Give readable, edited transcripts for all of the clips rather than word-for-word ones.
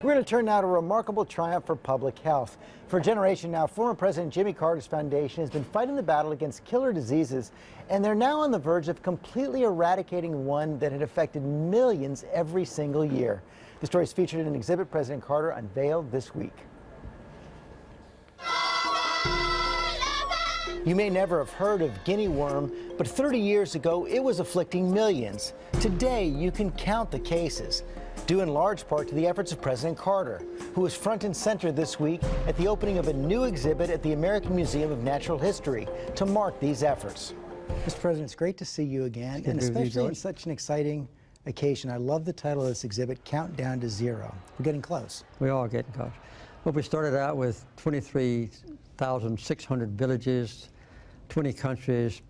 We're going to turn now to a remarkable triumph for public health. For a generation now, former President Jimmy Carter's foundation has been fighting the battle against killer diseases, and they're now on the verge of completely eradicating one that had affected millions every single year. The story is featured in an exhibit President Carter unveiled this week. You may never have heard of guinea worm, but 30 years ago it was afflicting millions. Today you can count the cases, due in large part to the efforts of President Carter, who was front and center this week at the opening of a new exhibit at the American Museum of Natural History to mark these efforts. Mr. President, it's great to see you again, and especially on such an exciting occasion. I love the title of this exhibit, Countdown to Zero. We're getting close. We are getting close. Well, we started out with 23,600 villages, 20 countries,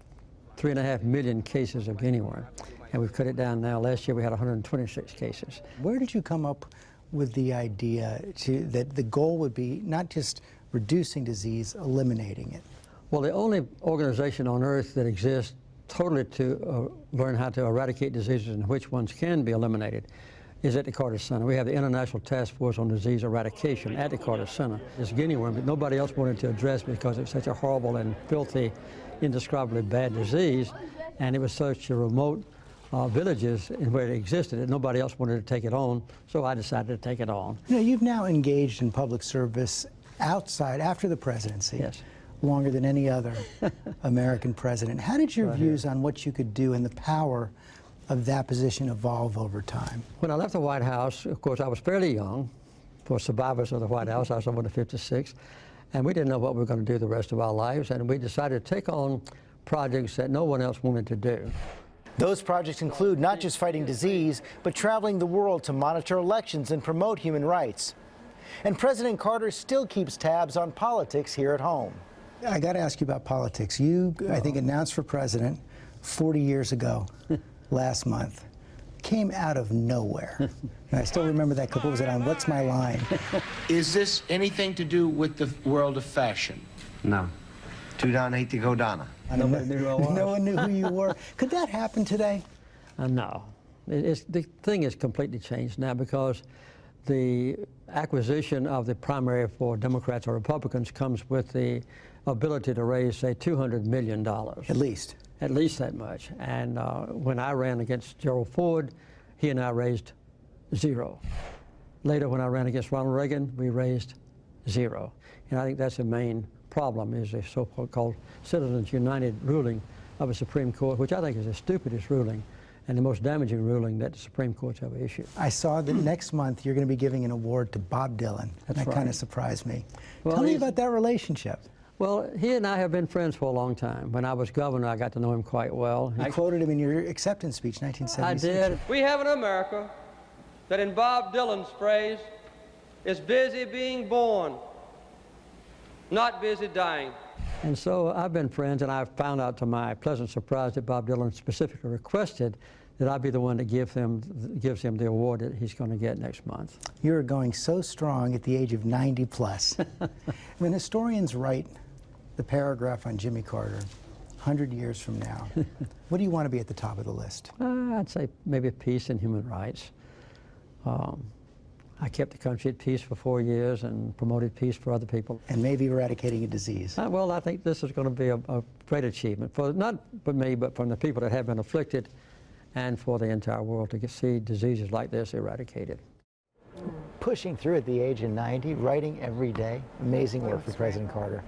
3.5 million cases of guinea worm. And we've cut it down now. Last year we had 126 cases. Where did you come up with the idea that the goal would be not just reducing disease, eliminating it? Well, the only organization on earth that exists totally to learn how to eradicate diseases and which ones can be eliminated is at the Carter Center. We have the International Task Force on Disease Eradication at the Carter Center. This guinea worm that nobody else wanted to address because it's such a horrible and filthy, indescribably bad disease, and it was such a remote villages in where it existed and nobody else wanted to take it on, so I decided to take it on. You know, you've now engaged in public service outside, after the presidency, yes, longer than any other American president. How did your views on what you could do and the power of that position evolve over time? When I left the White House, of course, I was fairly young. For survivors of the White House, I was over 56, and we didn't know what we were going to do the rest of our lives, and we decided to take on projects that no one else wanted to do. Those projects include not just fighting disease, but traveling the world to monitor elections and promote human rights. And President Carter still keeps tabs on politics here at home. I got to ask you about politics. You, I think, announced for president 40 years ago, last month. Came out of nowhere. And I still remember that clip. What was it on? What's My Line? Is this anything to do with the world of fashion? No. Too down, hate to go down. Nobody knew who I was. No one knew who you were. Could that happen today? No. The thing is completely changed now because the acquisition of the primary for Democrats or Republicans comes with the ability to raise, say, $200 million. At least. At least that much. And when I ran against Gerald Ford, he and I raised zero. Later, when I ran against Ronald Reagan, we raised zero. And I think that's the main problem, is a so-called Citizens United ruling of a Supreme Court, which I think is the stupidest ruling and the most damaging ruling that the Supreme Court's ever issued. I saw that next month you're going to be giving an award to Bob Dylan. That's that right. kind of surprised me. Well, Tell me about that relationship. Well, he and I have been friends for a long time. When I was governor, I got to know him quite well. You quoted him in your acceptance speech, 1976. I did. We have an America that, in Bob Dylan's phrase, is busy being born, not busy dying. And so I've been friends, and I found out to my pleasant surprise that Bob Dylan specifically requested that I be the one that gives him the award that he's going to get next month. You're going so strong at the age of 90 plus. When historians write the paragraph on Jimmy Carter 100 years from now, what do you want to be at the top of the list? I'd say maybe peace and human rights. I kept the country at peace for 4 years and promoted peace for other people. And maybe eradicating a disease. Well, I think this is going to be a great achievement, for not for me, but from the people that have been afflicted and for the entire world to see diseases like this eradicated. Pushing through at the age of 90, writing every day, amazing work for President Carter.